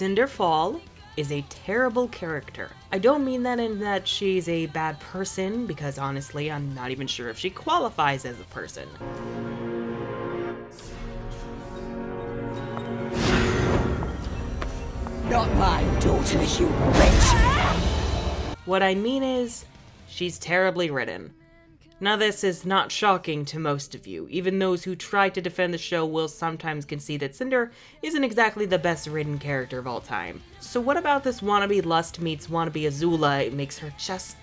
Cinder Fall is a terrible character. I don't mean that in that she's a bad person, because honestly, I'm not even sure if she qualifies as a person. Not my daughter, you bitch! What I mean is, she's terribly written. Now this is not shocking to most of you. Even those who try to defend the show will sometimes concede that Cinder isn't exactly the best written character of all time. So what about this wannabe Lust meets wannabe Azula makes her just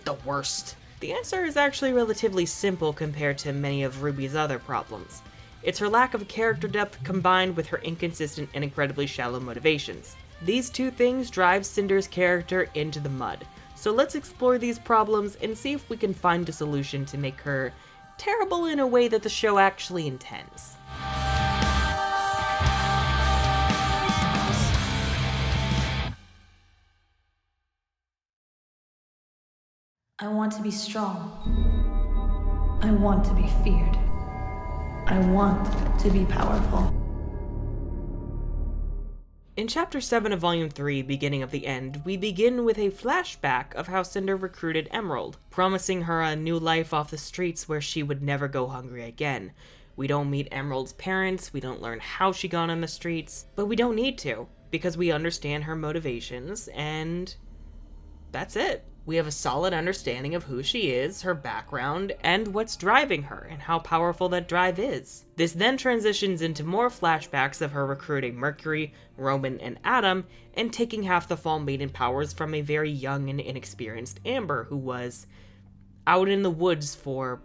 the worst? The answer is actually relatively simple compared to many of Ruby's other problems. It's her lack of character depth combined with her inconsistent and incredibly shallow motivations. These two things drive Cinder's character into the mud. So let's explore these problems and see if we can find a solution to make her terrible in a way that the show actually intends. I want to be strong. I want to be feared. I want to be powerful. In Chapter 7 of Volume 3, Beginning of the End, we begin with a flashback of how Cinder recruited Emerald, promising her a new life off the streets where she would never go hungry again. We don't meet Emerald's parents, we don't learn how she got on the streets, but we don't need to, because we understand her motivations, and that's it. We have a solid understanding of who she is, her background, and what's driving her, and how powerful that drive is. This then transitions into more flashbacks of her recruiting Mercury, Roman, and Adam, and taking half the Fall Maiden powers from a very young and inexperienced Amber, who was out in the woods for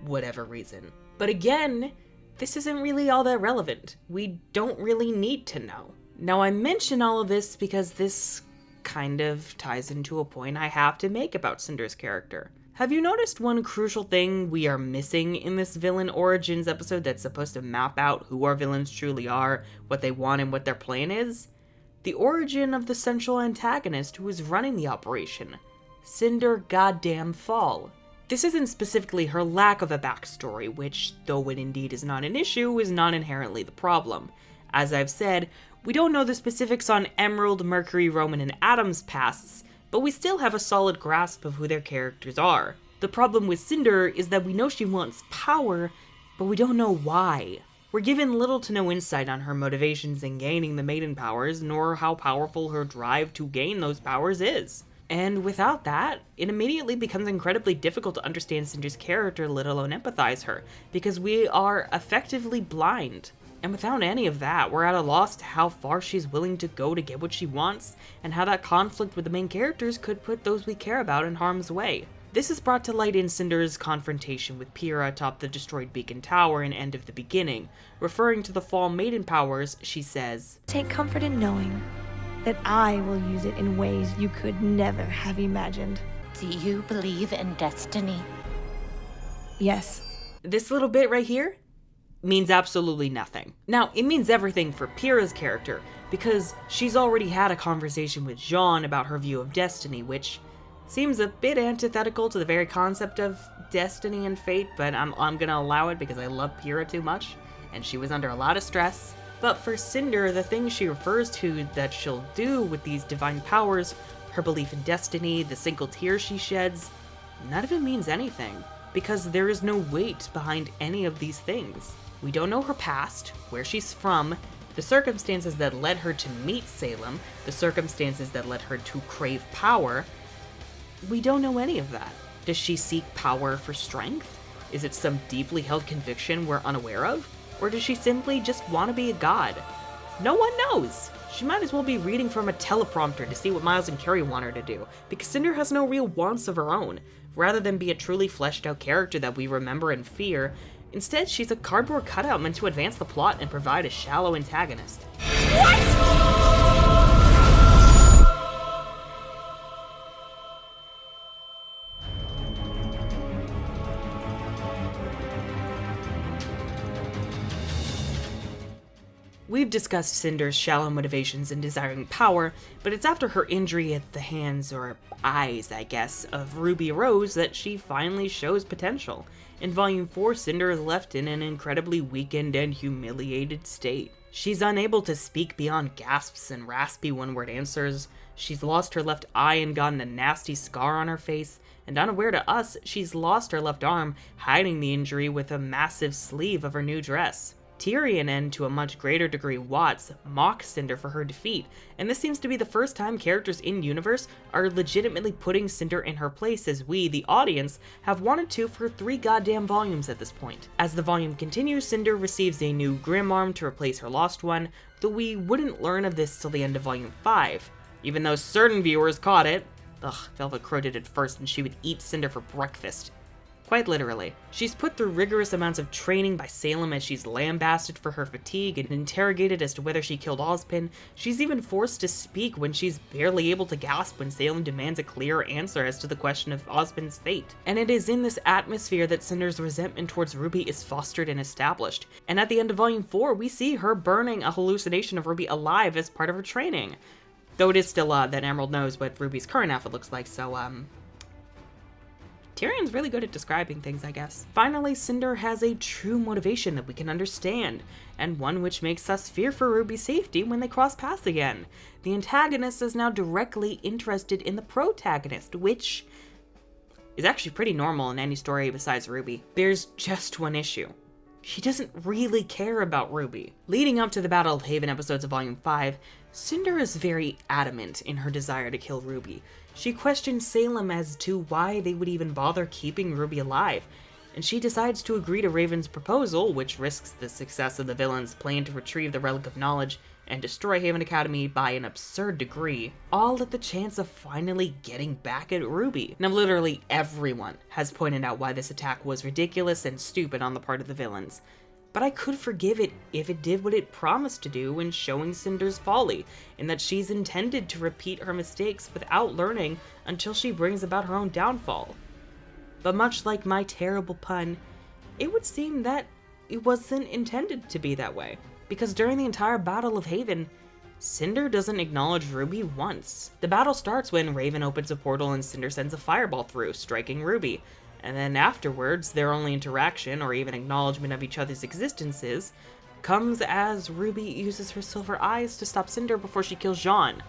whatever reason. But again, this isn't really all that relevant. We don't really need to know. Now, I mention all of this because this kind of ties into a point I have to make about Cinder's character. Have you noticed one crucial thing we are missing in this villain origins episode that's supposed to map out who our villains truly are, what they want, and what their plan is? The origin of the central antagonist who is running the operation, Cinder goddamn Fall. This isn't specifically her lack of a backstory, which, though it indeed is not an issue, is not inherently the problem. As I've said, we don't know the specifics on Emerald, Mercury, Roman, and Adam's pasts, but we still have a solid grasp of who their characters are. The problem with Cinder is that we know she wants power, but we don't know why. We're given little to no insight on her motivations in gaining the maiden powers, nor how powerful her drive to gain those powers is. And without that, it immediately becomes incredibly difficult to understand Cinder's character, let alone empathize her, because we are effectively blind. And without any of that, we're at a loss to how far she's willing to go to get what she wants, and how that conflict with the main characters could put those we care about in harm's way. This is brought to light in Cinder's confrontation with Pyrrha atop the destroyed Beacon Tower in End of the Beginning. Referring to the Fall Maiden powers, she says, "Take comfort in knowing that I will use it in ways you could never have imagined." Do you believe in destiny? Yes. This little bit right here means absolutely nothing. Now, it means everything for Pyrrha's character, because she's already had a conversation with Jean about her view of destiny, which seems a bit antithetical to the very concept of destiny and fate, but I'm gonna allow it because I love Pyrrha too much, and she was under a lot of stress. But for Cinder, the things she refers to that she'll do with these divine powers, her belief in destiny, the single tear she sheds, none of it means anything, because there is no weight behind any of these things. We don't know her past, where she's from, the circumstances that led her to meet Salem, the circumstances that led her to crave power. We don't know any of that. Does she seek power for strength? Is it some deeply held conviction we're unaware of? Or does she simply just want to be a god? No one knows! She might as well be reading from a teleprompter to see what Miles and Carrie want her to do, because Cinder has no real wants of her own. Rather than be a truly fleshed out character that we remember and fear, instead, she's a cardboard cutout meant to advance the plot and provide a shallow antagonist. We've discussed Cinder's shallow motivations in desiring power, but it's after her injury at the hands, or eyes, I guess, of Ruby Rose that she finally shows potential. In Volume 4, Cinder is left in an incredibly weakened and humiliated state. She's unable to speak beyond gasps and raspy one-word answers. She's lost her left eye and gotten a nasty scar on her face, and unaware to us, she's lost her left arm, hiding the injury with a massive sleeve of her new dress. Tyrion and, to a much greater degree, Watts mock Cinder for her defeat, and this seems to be the first time characters in-universe are legitimately putting Cinder in her place, as we, the audience, have wanted to for 3 goddamn volumes at this point. As the volume continues, Cinder receives a new Grim Arm to replace her lost one, though we wouldn't learn of this till the end of volume 5. Even though certain viewers caught it. Velvet Crow did it first, and she would eat Cinder for breakfast. Quite literally. She's put through rigorous amounts of training by Salem as she's lambasted for her fatigue and interrogated as to whether she killed Ozpin. She's even forced to speak when she's barely able to gasp when Salem demands a clear answer as to the question of Ozpin's fate. And it is in this atmosphere that Cinder's resentment towards Ruby is fostered and established. And at the end of volume 4, we see her burning a hallucination of Ruby alive as part of her training. Though it is still that Emerald knows what Ruby's current outfit looks like, so Tyrion's really good at describing things, I guess. Finally, Cinder has a true motivation that we can understand, and one which makes us fear for Ruby's safety when they cross paths again. The antagonist is now directly interested in the protagonist, which is actually pretty normal in any story besides Ruby. There's just one issue. She doesn't really care about Ruby. Leading up to the Battle of Haven episodes of Volume 5, Cinder is very adamant in her desire to kill Ruby. She questions Salem as to why they would even bother keeping Ruby alive, and she decides to agree to Raven's proposal, which risks the success of the villain's plan to retrieve the Relic of Knowledge and destroy Haven Academy by an absurd degree, all at the chance of finally getting back at Ruby. Now, literally everyone has pointed out why this attack was ridiculous and stupid on the part of the villains, but I could forgive it if it did what it promised to do in showing Cinder's folly, in that she's intended to repeat her mistakes without learning until she brings about her own downfall. But much like my terrible pun, it would seem that it wasn't intended to be that way, because during the entire Battle of Haven, Cinder doesn't acknowledge Ruby once. The battle starts when Raven opens a portal and Cinder sends a fireball through, striking Ruby. And then afterwards, their only interaction, or even acknowledgement of each other's existences, comes as Ruby uses her silver eyes to stop Cinder before she kills Jean,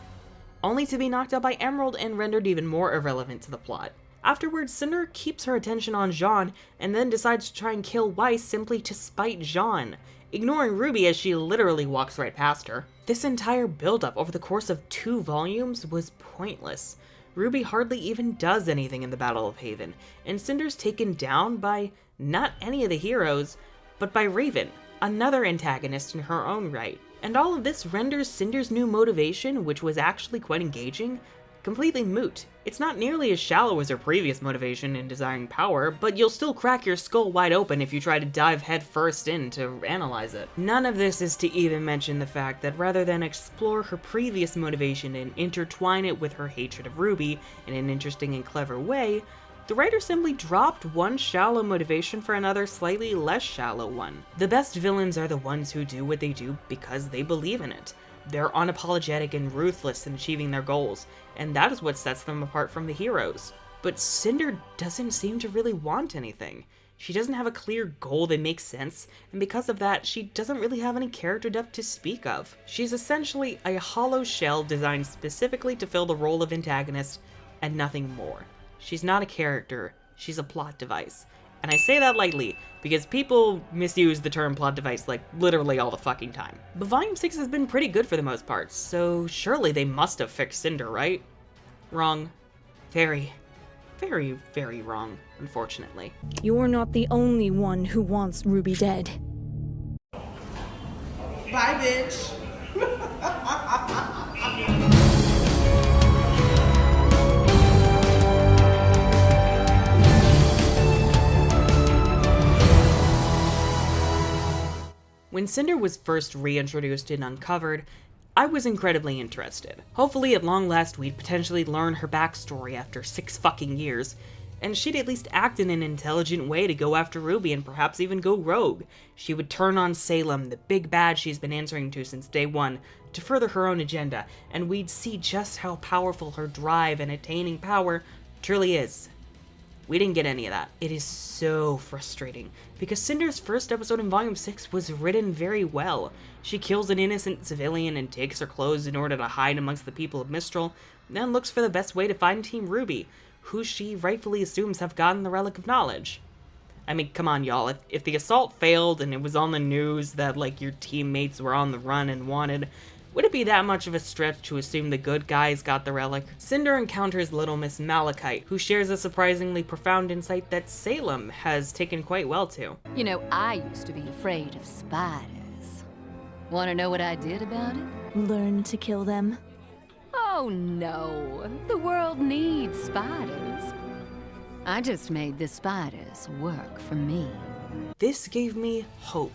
only to be knocked out by Emerald and rendered even more irrelevant to the plot. Afterwards, Cinder keeps her attention on Jean, and then decides to try and kill Weiss simply to spite Jean, ignoring Ruby as she literally walks right past her. This entire build-up over the course of 2 volumes was pointless. Ruby hardly even does anything in the Battle of Haven, and Cinder's taken down by not any of the heroes, but by Raven, another antagonist in her own right. And all of this renders Cinder's new motivation, which was actually quite engaging, completely moot. It's not nearly as shallow as her previous motivation in desiring power, but you'll still crack your skull wide open if you try to dive headfirst in to analyze it. None of this is to even mention the fact that rather than explore her previous motivation and intertwine it with her hatred of Ruby in an interesting and clever way, the writer simply dropped one shallow motivation for another slightly less shallow one. The best villains are the ones who do what they do because they believe in it. They're unapologetic and ruthless in achieving their goals, and that is what sets them apart from the heroes. But Cinder doesn't seem to really want anything. She doesn't have a clear goal that makes sense, and because of that, she doesn't really have any character depth to speak of. She's essentially a hollow shell designed specifically to fill the role of antagonist, and nothing more. She's not a character, she's a plot device. And I say that lightly, because people misuse the term plot device like literally all the fucking time. But Volume 6 has been pretty good for the most part, so surely they must have fixed Cinder, right? Wrong. Very, very, very wrong, unfortunately. You're not the only one who wants Ruby dead. Bye, bitch. When Cinder was first reintroduced in Uncovered, I was incredibly interested. Hopefully at long last we'd potentially learn her backstory after 6 fucking years, and she'd at least act in an intelligent way to go after Ruby and perhaps even go rogue. She would turn on Salem, the big bad she's been answering to since day one, to further her own agenda, and we'd see just how powerful her drive in attaining power truly is. We didn't get any of that. It is so frustrating, because Cinder's first episode in Volume 6 was written very well. She kills an innocent civilian and takes her clothes in order to hide amongst the people of Mistral, then looks for the best way to find Team Ruby, who she rightfully assumes have gotten the Relic of Knowledge. I mean, come on, y'all. If the assault failed and it was on the news that, like, your teammates were on the run and wanted, would it be that much of a stretch to assume the good guys got the relic? Cinder encounters Little Miss Malachite, who shares a surprisingly profound insight that Salem has taken quite well to. You know, I used to be afraid of spiders. Want to know what I did about it? Learn to kill them. Oh no, the world needs spiders. I just made the spiders work for me. This gave me hope.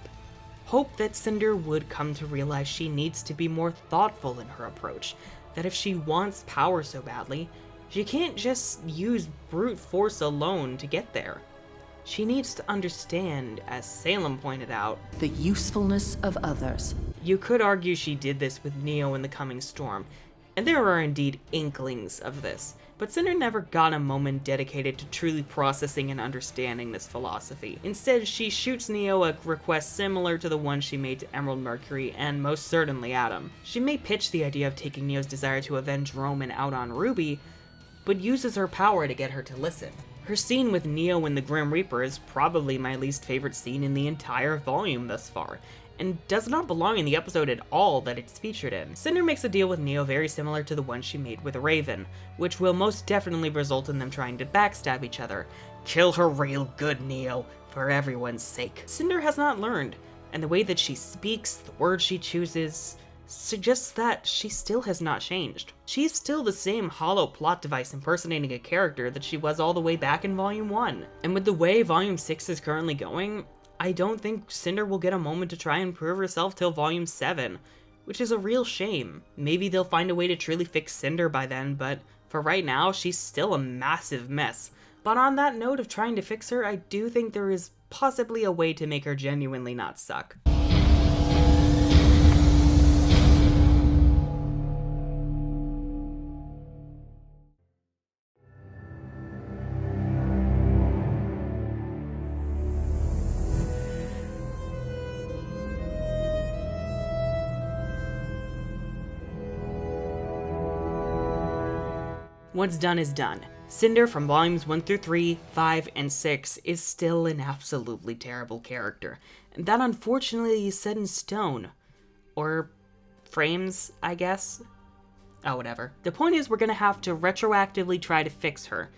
Hope that Cinder would come to realize she needs to be more thoughtful in her approach, that if she wants power so badly, she can't just use brute force alone to get there. She needs to understand, as Salem pointed out, The usefulness of others. You could argue she did this with Neo in The Coming Storm, and there are indeed inklings of this, but Cinder never got a moment dedicated to truly processing and understanding this philosophy. Instead, she shoots Neo a request similar to the one she made to Emerald Mercury, and most certainly Adam. She may pitch the idea of taking Neo's desire to avenge Roman out on Ruby, but uses her power to get her to listen. Her scene with Neo and the Grim Reaper is probably my least favorite scene in the entire volume thus far, and does not belong in the episode at all that it's featured in. Cinder makes a deal with Neo very similar to the one she made with Raven, which will most definitely result in them trying to backstab each other. Kill her real good, Neo, for everyone's sake. Cinder has not learned, and the way that she speaks, the words she chooses, suggests that she still has not changed. She's still the same hollow plot device impersonating a character that she was all the way back in Volume 1. And with the way Volume 6 is currently going, I don't think Cinder will get a moment to try and prove herself till Volume 7, which is a real shame. Maybe they'll find a way to truly fix Cinder by then, but for right now, she's still a massive mess. But on that note of trying to fix her, I do think there is possibly a way to make her genuinely not suck. What's done is done. Cinder from volumes 1 through 3, 5, and 6 is still an absolutely terrible character, and that unfortunately is set in stone. Or frames, I guess? Oh, whatever. The point is we're gonna have to retroactively try to fix her.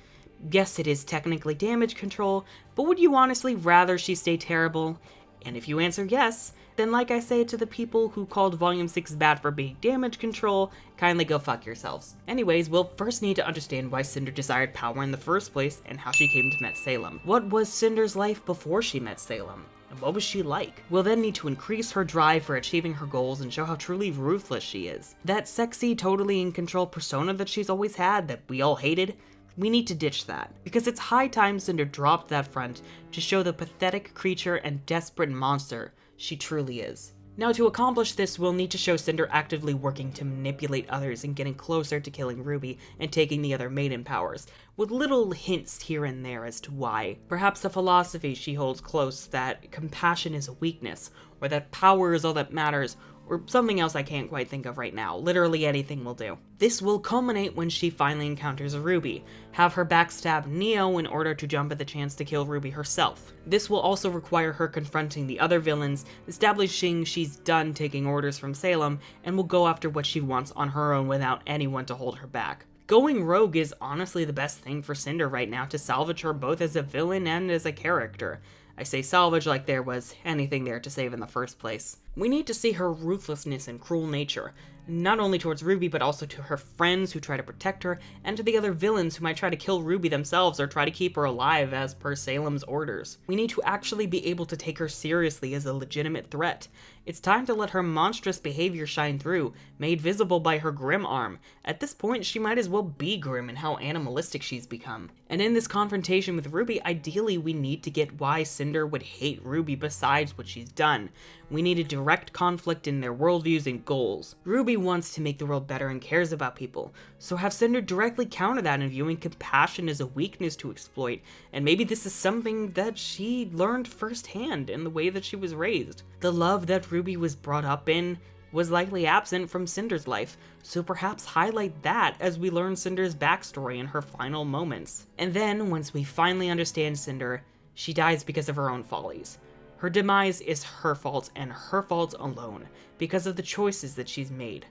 Yes, it is technically damage control, but would you honestly rather she stay terrible? And if you answer yes, then like I say to the people who called Volume 6 bad for being damage control, kindly go fuck yourselves. Anyways, we'll first need to understand why Cinder desired power in the first place and how she came to meet Salem. What was Cinder's life before she met Salem? And what was she like? We'll then need to increase her drive for achieving her goals and show how truly ruthless she is. That sexy, totally in control persona that she's always had that we all hated, we need to ditch that, because it's high time Cinder dropped that front to show the pathetic creature and desperate monster she truly is. Now, to accomplish this, we'll need to show Cinder actively working to manipulate others and getting closer to killing Ruby and taking the other maiden powers, with little hints here and there as to why. Perhaps a philosophy she holds close that compassion is a weakness, or that power is all that matters, or something else I can't quite think of right now. Literally anything will do. This will culminate when she finally encounters Ruby, have her backstab Neo in order to jump at the chance to kill Ruby herself. This will also require her confronting the other villains, establishing she's done taking orders from Salem, and will go after what she wants on her own without anyone to hold her back. Going rogue is honestly the best thing for Cinder right now to salvage her both as a villain and as a character. I say salvage like there was anything there to save in the first place. We need to see her ruthlessness and cruel nature, not only towards Ruby but also to her friends who try to protect her, and to the other villains who might try to kill Ruby themselves or try to keep her alive as per Salem's orders. We need to actually be able to take her seriously as a legitimate threat. It's time to let her monstrous behavior shine through, made visible by her grim arm. At this point, she might as well be grim in how animalistic she's become. And in this confrontation with Ruby, ideally we need to get why Cinder would hate Ruby besides what she's done. We need a direct conflict in their worldviews and goals. Ruby Ruby wants to make the world better and cares about people, so have Cinder directly counter that in viewing compassion as a weakness to exploit, and maybe this is something that she learned firsthand in the way that she was raised. The love that Ruby was brought up in was likely absent from Cinder's life, so perhaps highlight that as we learn Cinder's backstory in her final moments. And then, once we finally understand Cinder, she dies because of her own follies. Her demise is her fault and her fault alone, because of the choices that she's made.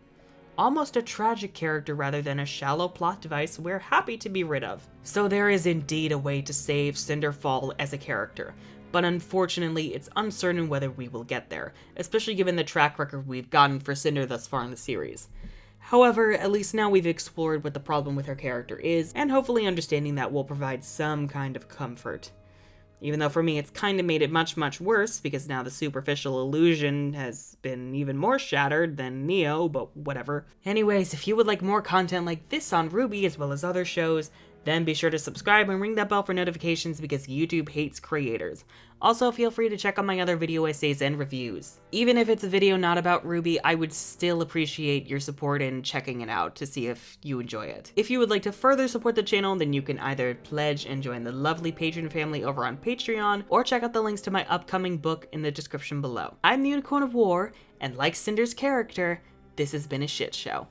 Almost a tragic character rather than a shallow plot device we're happy to be rid of. So there is indeed a way to save Cinder Fall as a character, but unfortunately it's uncertain whether we will get there, especially given the track record we've gotten for Cinder thus far in the series. However, at least now we've explored what the problem with her character is, and hopefully understanding that will provide some kind of comfort. Even though for me it's kind of made it much, much worse, because now the superficial illusion has been even more shattered than Neo, but whatever. Anyways, if you would like more content like this on RWBY as well as other shows, then be sure to subscribe and ring that bell for notifications because YouTube hates creators. Also, feel free to check out my other video essays and reviews. Even if it's a video not about RWBY, I would still appreciate your support in checking it out to see if you enjoy it. If you would like to further support the channel, then you can either pledge and join the lovely patron family over on Patreon, or check out the links to my upcoming book in the description below. I'm the Unicorn of War, and like Cinder's character, this has been a shit show.